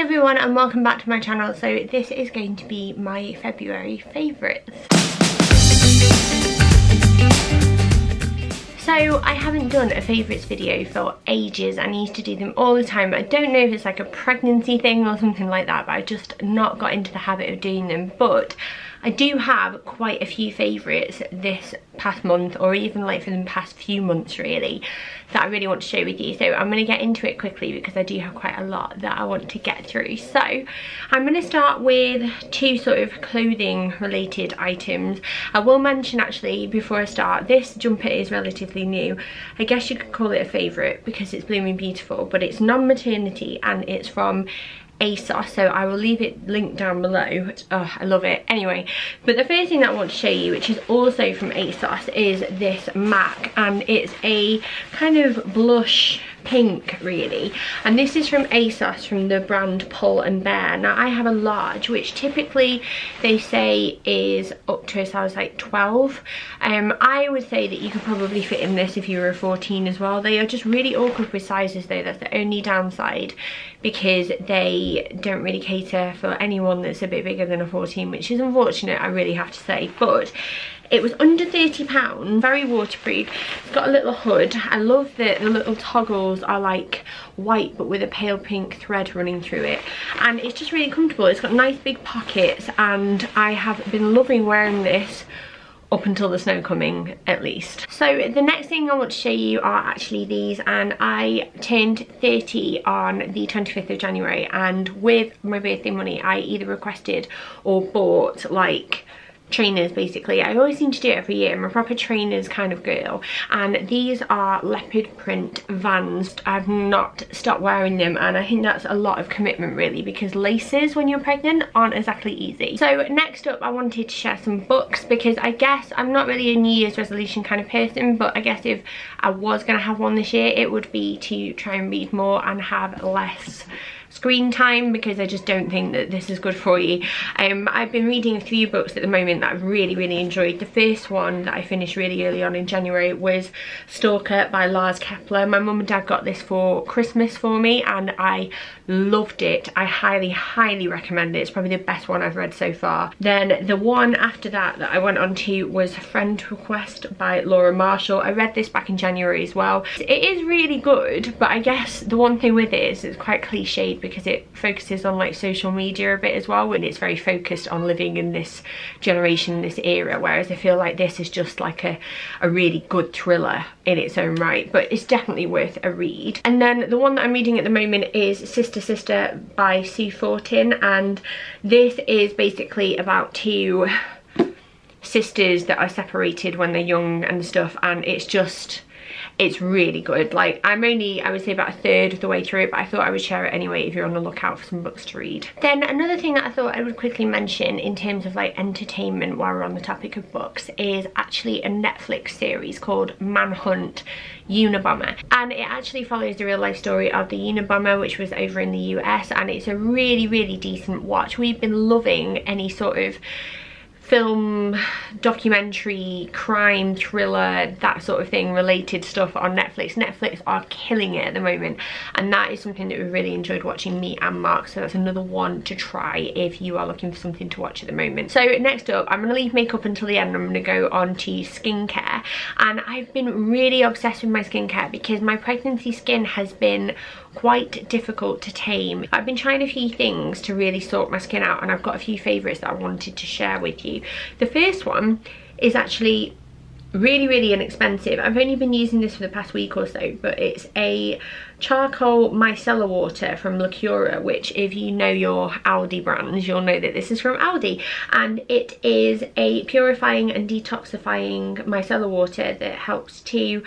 everyone and welcome back to my channel. So this is going to be my February favourites. So I haven't done a favourites video for ages. I used to do them all the time. I don't know if it's like a pregnancy thing or something like that, but I just not got into the habit of doing them. But I do have quite a few favourites this past month, or even like for the past few months really, that I really want to share with you. So I'm going to get into it quickly because I do have quite a lot that I want to get through. So I'm going to start with two sort of clothing related items. I will mention actually before I start, this jumper is relatively new. I guess you could call it a favourite because it's blooming beautiful, but it's non-maternity and it's from ASOS, so I will leave it linked down below. Oh, I love it. Anyway, but the first thing that I want to show you, which is also from ASOS, is this MAC, and it's a kind of blush pink really, and this is from ASOS from the brand Pull and Bear. Now I have a large, which typically they say is up to a size like 12. I would say that you could probably fit in this if you were a 14 as well. They are just really awkward with sizes though. That's the only downside, because they don't really cater for anyone that's a bit bigger than a 14, which is unfortunate, I really have to say. But it was under £30, very waterproof. It's got a little hood. I love that the little toggles are like white but with a pale pink thread running through it, and it's just really comfortable. It's got nice big pockets, and I have been loving wearing this up until the snow coming at least. So the next thing I want to show you are actually these, and I turned 30 on the 25th of January, and with my birthday money I either requested or bought like trainers basically. I always seem to do it every year. I'm a proper trainers kind of girl, and these are leopard print Vans. I've not stopped wearing them, and I think that's a lot of commitment really, because laces when you're pregnant aren't exactly easy. So next up I wanted to share some books, because I guess I'm not really a New Year's resolution kind of person, but I guess if I was going to have one this year it would be to try and read more and have less screen time, because I just don't think that this is good for you. I've been reading a few books at the moment that I've really enjoyed. The first one that I finished really early on in January was Stalker by Lars Kepler. My mum and dad got this for Christmas for me and I loved it. I highly recommend it. It's probably the best one I've read so far. Then the one after that I went on to was Friend Request by Laura Marshall. I read this back in January as well. It is really good, but I guess the one thing with it is it's quite cliched, because it focuses on like social media a bit as well, and it's very focused on living in this generation, this era, whereas I feel like this is just like a really good thriller in its own right, but it's definitely worth a read. And then the one that I'm reading at the moment is Sister by Sue Fortin, and this is basically about two sisters that are separated when they're young and stuff, and it's really good. Like, I'm only, I would say, about a third of the way through it, but I thought I would share it anyway if you're on the lookout for some books to read. Then another thing that I thought I would quickly mention in terms of like entertainment while we're on the topic of books is actually a Netflix series called Manhunt Unabomber, and it actually follows the real life story of the Unabomber, which was over in the US, and it's a really decent watch. We've been loving any sort of film, documentary, crime, thriller, that sort of thing related stuff on Netflix. Netflix are killing it at the moment, and that is something that we really enjoyed watching, me and Mark, so that's another one to try if you are looking for something to watch at the moment. So next up, I'm going to leave makeup until the end. I'm going to go on to skincare, and I've been really obsessed with my skincare because my pregnancy skin has been quite difficult to tame. I've been trying a few things to really sort my skin out, and I've got a few favourites that I wanted to share with you. The first one is actually really inexpensive. I've only been using this for the past week or so, but it's a charcoal micellar water from Lacura, which if you know your Aldi brands, you'll know that this is from Aldi, and it is a purifying and detoxifying micellar water that helps to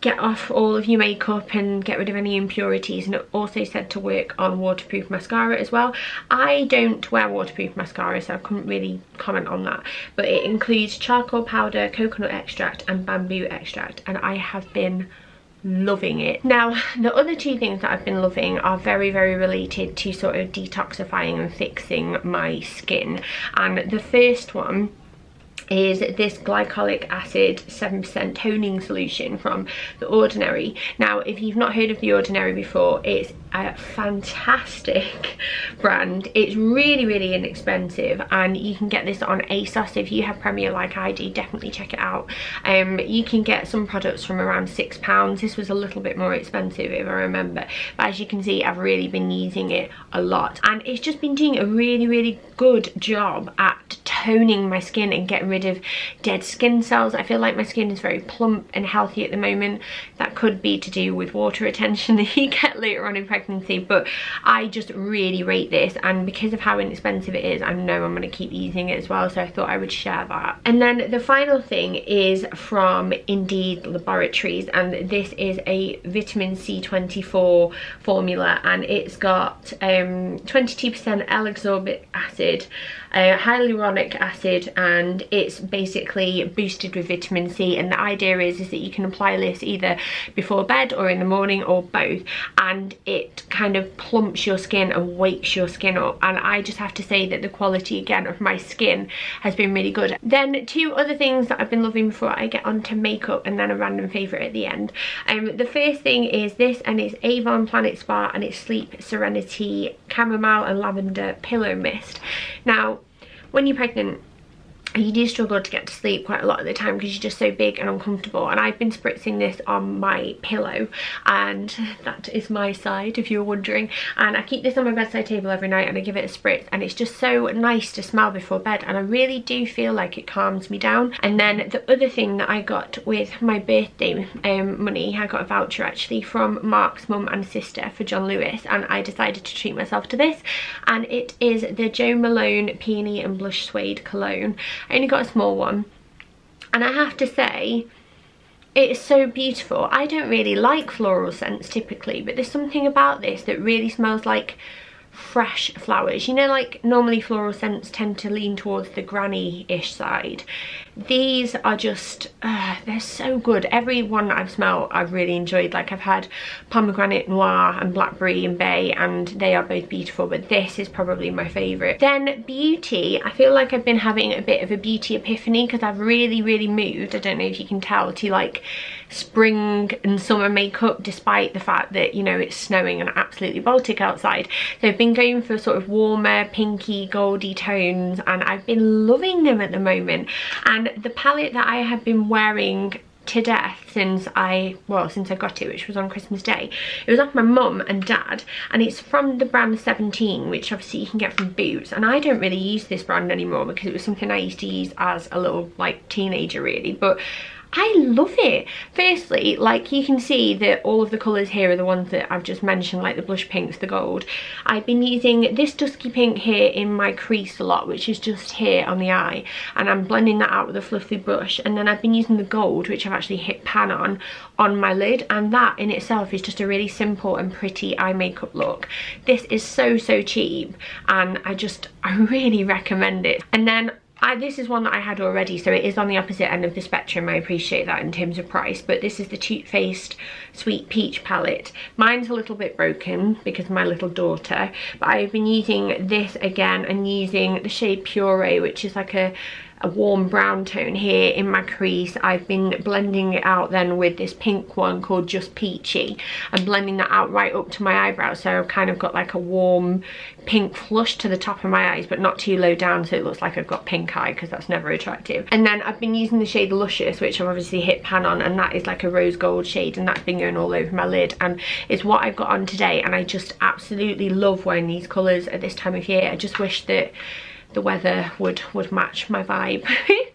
get off all of your makeup and get rid of any impurities, and it also said to work on waterproof mascara as well. I don't wear waterproof mascara, so I couldn't really comment on that, but it includes charcoal powder, coconut extract and bamboo extract, and I have been loving it. Now the other two things that I've been loving are very related to sort of detoxifying and fixing my skin, and the first one is this glycolic acid 7% toning solution from The Ordinary. Now, if you've not heard of The Ordinary before, it's a fantastic brand. It's really inexpensive, and you can get this on ASOS. If you have Premier like I do, definitely check it out. You can get some products from around £6. This was a little bit more expensive if I remember, but as you can see, I've really been using it a lot, and it's just been doing a really good job at toning my skin and getting rid of dead skin cells. I feel like my skin is very plump and healthy at the moment. That could be to do with water retention that you get later on in pregnancy, but I just really rate this, and because of how inexpensive it is, I know I'm going to keep using it as well, so I thought I would share that. And then the final thing is from Indeed Laboratories, and this is a vitamin C24 formula, and it's got 22% L-ascorbic acid, hyaluronic acid, and it's basically boosted with vitamin C. And the idea is that you can apply this either before bed or in the morning or both, and it kind of plumps your skin and wakes your skin up, and I just have to say that the quality again of my skin has been really good. Then two other things that I've been loving before I get onto makeup, and then a random favourite at the end. The first thing is this, and it's Avon Planet Spa, and it's Sleep Serenity Chamomile and Lavender Pillow Mist. Now, when you're pregnant, you do struggle to get to sleep quite a lot of the time because you're just so big and uncomfortable, and I've been spritzing this on my pillow, and that is my side if you're wondering, and I keep this on my bedside table every night and I give it a spritz, and it's just so nice to smell before bed, and I really do feel like it calms me down. And then the other thing that I got with my birthday money, I got a voucher actually from Mark's mum and sister for John Lewis, and I decided to treat myself to this, and it is the Jo Malone Peony and Blush Suede Cologne. I only got a small one, and I have to say, it's so beautiful. I don't really like floral scents typically, but there's something about this that really smells like fresh flowers. You know, like normally floral scents tend to lean towards the granny-ish side. These are just, they're so good. Every one I've smelled I've really enjoyed. Like I've had pomegranate noir and blackberry and bay, and they are both beautiful, but this is probably my favourite. Then beauty, I feel like I've been having a bit of a beauty epiphany because I've really moved, I don't know if you can tell, to like spring and summer makeup, despite the fact that, you know, it's snowing and absolutely Baltic outside. So I've been going for sort of warmer pinky goldy tones, and I've been loving them at the moment. And the palette that I have been wearing to death since I got it, which was on Christmas Day, it was off my mum and dad, and it's from the brand 17, which obviously you can get from Boots, and I don't really use this brand anymore because it was something I used to use as a little like teenager really, but I love it. Firstly, like you can see that all of the colours here are the ones that I've just mentioned, like the blush pinks, the gold. I've been using this dusky pink here in my crease a lot, which is just here on the eye, and I'm blending that out with a fluffy brush. And then I've been using the gold, which I've actually hit pan on my lid, and that in itself is just a really simple and pretty eye makeup look. This is so cheap, and I really recommend it. And then this is one that I had already, so it is on the opposite end of the spectrum. I appreciate that in terms of price, but this is the Too Faced Sweet Peach palette. Mine's a little bit broken because of my little daughter, but I've been using this again and using the shade Puree, which is like a warm brown tone here in my crease. I've been blending it out then with this pink one called Just Peachy, and blending that out right up to my eyebrows, so I've kind of got like a warm pink flush to the top of my eyes, but not too low down so it looks like I've got pink eye, because that's never attractive. And then I've been using the shade Luscious, which I've obviously hit pan on, and that is like a rose gold shade, and that's been going all over my lid, and it's what I've got on today, and I just absolutely love wearing these colours at this time of year. I just wish that the weather would match my vibe.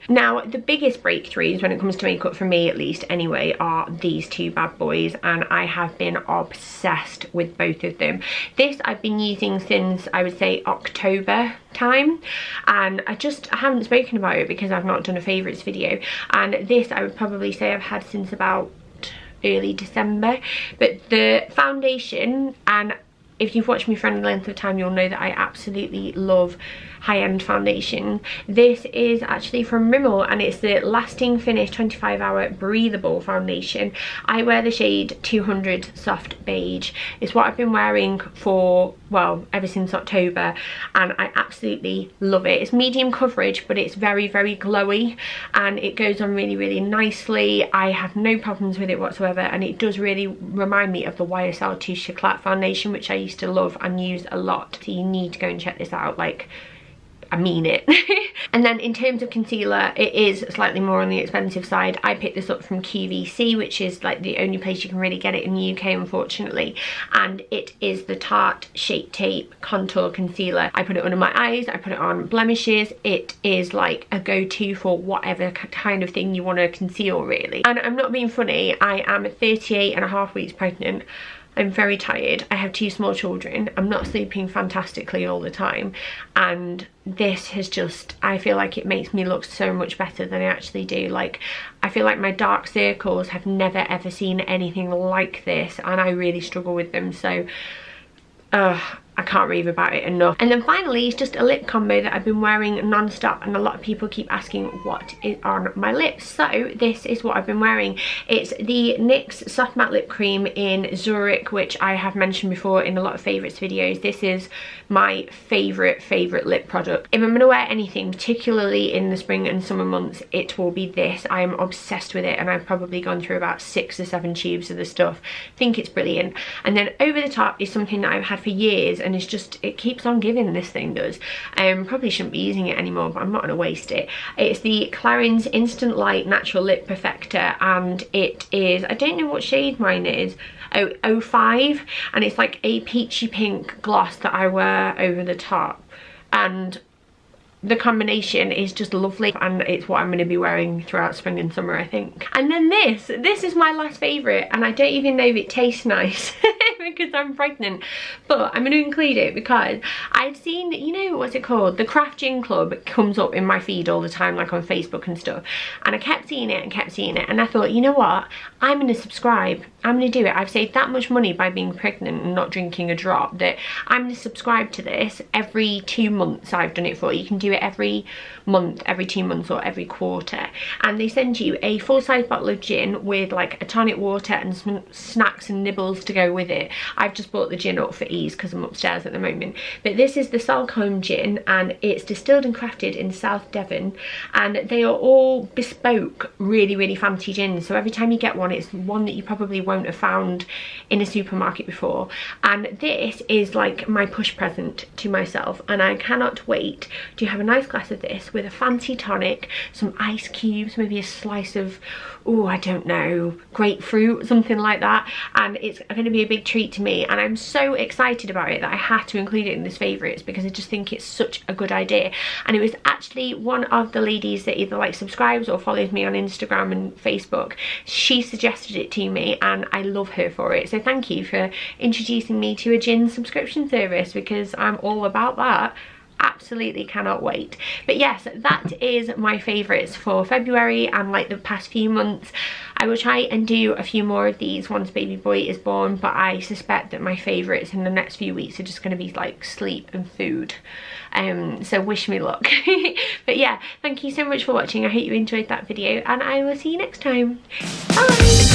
Now, the biggest breakthroughs when it comes to makeup, for me at least anyway, are these two bad boys, and I have been obsessed with both of them. This I've been using since, I would say, October time, and I haven't spoken about it because I've not done a favourites video, and this I would probably say I've had since about early December. But the foundation, and if you've watched me for any length of time, you'll know that I absolutely love high-end foundation. This is actually from Rimmel, and it's the Lasting Finish 25-hour breathable foundation. I wear the shade 200 Soft Beige. It's what I've been wearing for well, ever since October, and I absolutely love it. It's medium coverage, but it's very, very glowy, and it goes on really, really nicely. I have no problems with it whatsoever, and it does really remind me of the YSL Touche Chocolat foundation, which I used to love and use a lot. So you need to go and check this out, like, I mean it. And then in terms of concealer, it is slightly more on the expensive side. I picked this up from QVC, which is like the only place you can really get it in the UK, unfortunately, and it is the Tarte Shape Tape Contour Concealer. I put it under my eyes, I put it on blemishes. It is like a go-to for whatever kind of thing you want to conceal, really. And I'm not being funny, I am 38.5 weeks pregnant. I'm very tired. I have 2 small children. I'm not sleeping fantastically all the time. And this has just, I feel like it makes me look so much better than I actually do. Like, I feel like my dark circles have never ever seen anything like this, and I really struggle with them. So, I can't rave about it enough. And then finally, it's just a lip combo that I've been wearing non-stop, and a lot of people keep asking what is on my lips. So this is what I've been wearing. It's the NYX Soft Matte Lip Cream in Zurich, which I have mentioned before in a lot of favourites videos. This is my favourite lip product. If I'm going to wear anything, particularly in the spring and summer months, it will be this. I am obsessed with it, and I've probably gone through about 6 or 7 tubes of the stuff. I think it's brilliant. And then over the top is something that I've had for years, and it's just, it keeps on giving, this thing does. Probably shouldn't be using it anymore, but I'm not going to waste it. It's the Clarins Instant Light Natural Lip Perfector, and it is, I don't know what shade mine is, 05, and it's like a peachy pink gloss that I wear over the top, and the combination is just lovely, and it's what I'm going to be wearing throughout spring and summer, I think. And then this is my last favourite, and I don't even know if it tastes nice because I'm pregnant, but I'm going to include it because I'd seen, you know, what's it called, the Craft Gin Club comes up in my feed all the time, like on Facebook and stuff, and I kept seeing it and kept seeing it, and I thought, you know what, I'm going to subscribe. I'm going to do it. I've saved that much money by being pregnant and not drinking a drop that I'm going to subscribe to this every 2 months. I've done it for. You can do it every month, every 2 months, or every quarter, and they send you a full-size bottle of gin with like a tonic water and some snacks and nibbles to go with it. I've just bought the gin up for ease because I'm upstairs at the moment, but this is the Salcombe gin, and it's distilled and crafted in South Devon, and they are all bespoke, really fancy gins. So every time you get one, it's one that you probably won't have found in a supermarket before, and this is like my push present to myself, and I cannot wait to have a nice glass of this with a fancy tonic, some ice cubes, maybe a slice of, oh, I don't know, grapefruit, something like that, and it's going to be a big treat to me, and I'm so excited about it that I had to include it in this favourites because I just think it's such a good idea. And it was actually one of the ladies that either like subscribes or follows me on Instagram and Facebook. She suggested it to me, and I love her for it, so thank you for introducing me to a gin subscription service, because I'm all about that. Absolutely cannot wait. But yes, that is my favourites for February and like the past few months. I will try and do a few more of these once baby boy is born, but I suspect that my favourites in the next few weeks are just going to be like sleep and food. So wish me luck. But yeah, thank you so much for watching. I hope you enjoyed that video, and I will see you next time. Bye!